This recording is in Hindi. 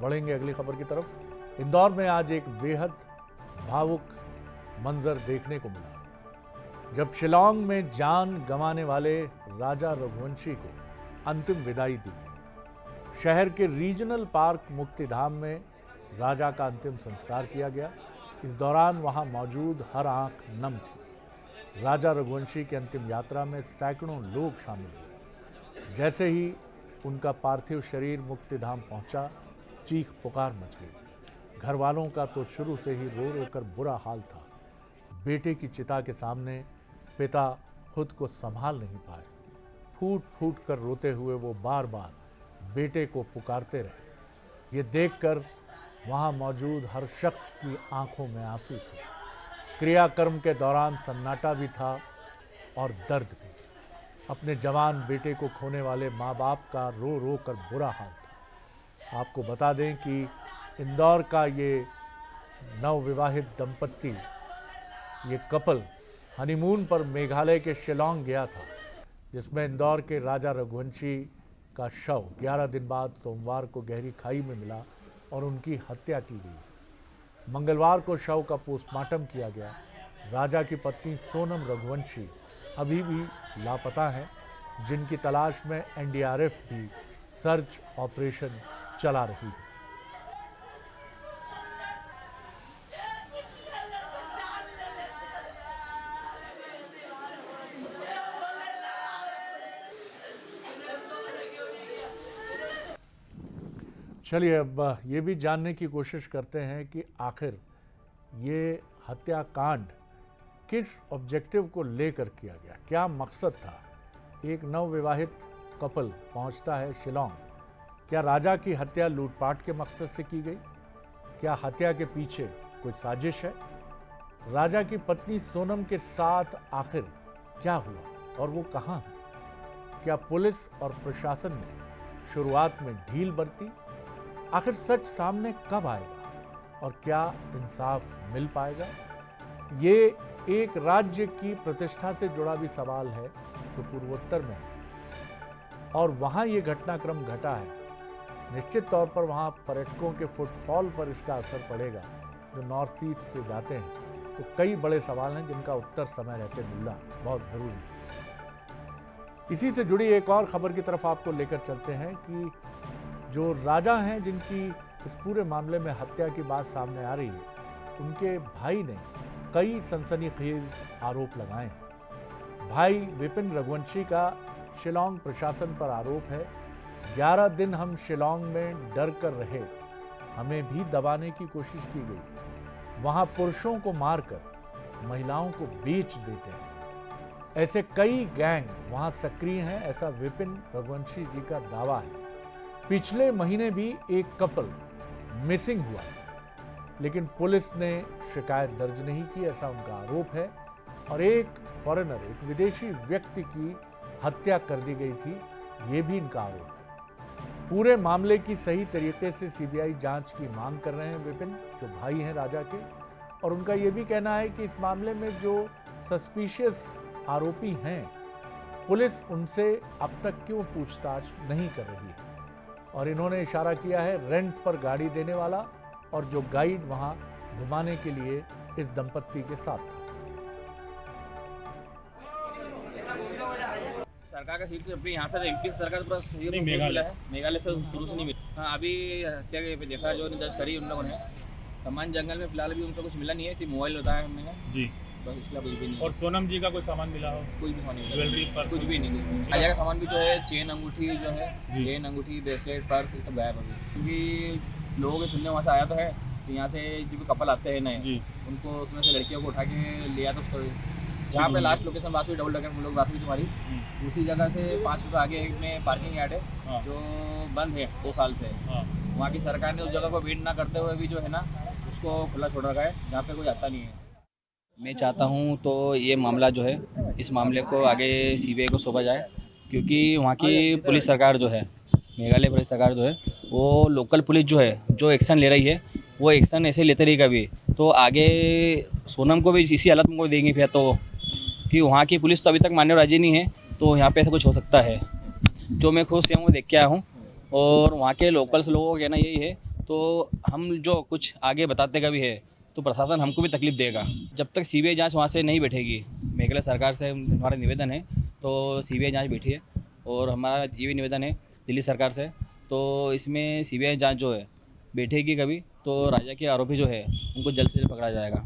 बढ़ेंगे अगली खबर की तरफ। इंदौर में आज एक बेहद भावुक मंजर देखने को मिला जब शिलांग में जान गंवाने वाले राजा रघुवंशी को अंतिम विदाई दी गई। शहर के रीजनल पार्क मुक्तिधाम में राजा का अंतिम संस्कार किया गया। इस दौरान वहां मौजूद हर आंख नम थी। राजा रघुवंशी की अंतिम यात्रा में सैकड़ों लोग शामिल हुए। जैसे ही उनका पार्थिव शरीर मुक्तिधाम पहुंचा, चीख पुकार मच गई। घर वालों का तो शुरू से ही रो रो कर बुरा हाल था। बेटे की चिता के सामने पिता खुद को संभाल नहीं पाए। फूट फूट कर रोते हुए वो बार बार बेटे को पुकारते रहे। ये देखकर वहाँ मौजूद हर शख्स की आंखों में आंसू थे। क्रियाकर्म के दौरान सन्नाटा भी था और दर्द भी। अपने जवान बेटे को खोने वाले माँ बाप का रो रो कर बुरा हाल था। आपको बता दें कि इंदौर का ये नवविवाहित दंपत्ति, ये कपल हनीमून पर मेघालय के शिलांग गया था, जिसमें इंदौर के राजा रघुवंशी का शव 11 दिन बाद सोमवार को गहरी खाई में मिला और उनकी हत्या की गई। मंगलवार को शव का पोस्टमार्टम किया गया। राजा की पत्नी सोनम रघुवंशी अभी भी लापता हैं, जिनकी तलाश में एनडीआरएफ भी सर्च ऑपरेशन चला रही है। चलिए अब ये भी जानने की कोशिश करते हैं कि आखिर ये हत्याकांड किस ऑब्जेक्टिव को लेकर किया गया, क्या मकसद था। एक नवविवाहित कपल पहुंचता है शिलांग। क्या राजा की हत्या लूटपाट के मकसद से की गई? क्या हत्या के पीछे कोई साजिश है? राजा की पत्नी सोनम के साथ आखिर क्या हुआ और वो कहाँ है? क्या पुलिस और प्रशासन ने शुरुआत में ढील बरती? आखिर सच सामने कब आएगा और क्या इंसाफ मिल पाएगा? ये एक राज्य की प्रतिष्ठा से जुड़ा भी सवाल है जो पूर्वोत्तर में है और वहाँ ये घटनाक्रम घटा है। निश्चित तौर पर वहाँ पर्यटकों के फुटफॉल पर इसका असर पड़ेगा जो नॉर्थ ईस्ट से जाते हैं। तो कई बड़े सवाल हैं जिनका उत्तर समय रहते मिलना बहुत ज़रूरी है। इसी से जुड़ी एक और खबर की तरफ आपको लेकर चलते हैं कि जो राजा हैं जिनकी इस पूरे मामले में हत्या की बात सामने आ रही है, उनके भाई ने कई सनसनीखेज आरोप लगाए हैं। भाई विपिन रघुवंशी का शिलांग प्रशासन पर आरोप है, 11 दिन हम शिलांग में डर कर रहे, हमें भी दबाने की कोशिश की गई। वहां पुरुषों को मारकर महिलाओं को बेच देते हैं। ऐसे कई गैंग वहां सक्रिय हैं, ऐसा विपिन रघुवंशी जी का दावा है। पिछले महीने भी एक कपल मिसिंग हुआ, लेकिन पुलिस ने शिकायत दर्ज नहीं की, ऐसा उनका आरोप है। और एक फॉरेनर, एक विदेशी व्यक्ति की हत्या कर दी गई थी, ये भी इनका आरोप है। पूरे मामले की सही तरीके से सीबीआई जांच की मांग कर रहे हैं विपिन, जो भाई हैं राजा के। और उनका ये भी कहना है कि इस मामले में जो सस्पिशियस आरोपी हैं, पुलिस उनसे अब तक क्यों पूछताछ नहीं कर रही है। और इन्होंने इशारा किया है रेंट पर गाड़ी देने वाला और जो गाइड वहां घुमाने के लिए इस दंपत्ति के साथ था। सरकार का सीट अपनी यहाँ से एमपी सरकार पूरा सहयोग मिला है, मेघालय से शुरू से नहीं मिला। हाँ, अभी हत्या के देखा जो दर्ज करी उन लोगों ने। सामान जंगल में फिलहाल अभी उनको कुछ मिला नहीं है कि मोबाइल होता है मैंने जी, बस इसलिए कुछ भी नहीं। और सोनम जी का कोई सामान मिला हो? कोई भी सामान नहीं, ज्वेलरी पर कुछ भी नहीं। राजा का सामान भी जो है चेन अंगूठी जो है, चेन अंगूठी ब्रेसलेट पर्स ये सब गायब हो गई। क्योंकि लोगों के सुनने वहाँ से आया तो है, तो यहाँ से जो भी कपल आते हैं नए, उनको उसमें से लड़कियों को उठा के लिया। तो जहाँ पे लास्ट लोकेशन बात हुई डबल डकर हम लोग बात हुई तुम्हारी, उसी जगह से 5 रुपये आगे में पार्किंग यार्ड है जो बंद है 2 साल से। वहाँ की सरकार ने उस जगह को वेट ना करते हुए भी जो है ना उसको खुला छोड़ रखा है, जहाँ पे कोई आता नहीं है। मैं चाहता हूँ तो ये मामला जो है, इस मामले को आगे सीबीआई को सौंपा जाए, क्योंकि वहाँ की पुलिस सरकार जो है, मेघालय पुलिस सरकार जो है, वो लोकल पुलिस जो है जो एक्शन ले रही है वो एक्शन ऐसे लेते रही कभी तो आगे सोनम को भी इसी हालत में को देंगे फिर तो, कि वहाँ की पुलिस तो अभी तक मानने राजी नहीं है, तो यहाँ पे ऐसा कुछ हो सकता है। जो मैं खुद से वो देख के आया हूँ और वहाँ के लोकल्स लोगों का कहना यही है, तो हम जो कुछ आगे बताते का भी है तो प्रशासन हमको भी तकलीफ देगा। जब तक सीबीआई जांच वहाँ से नहीं बैठेगी, मेघालय सरकार से हमारा निवेदन है तो सीबीआई जांच बैठिए। और हमारा ये भी निवेदन है दिल्ली सरकार से, तो इसमें सीबीआई जांच जो है बैठेगी कभी तो राजा के आरोपी जो है उनको जल्द से जल्द पकड़ा जाएगा।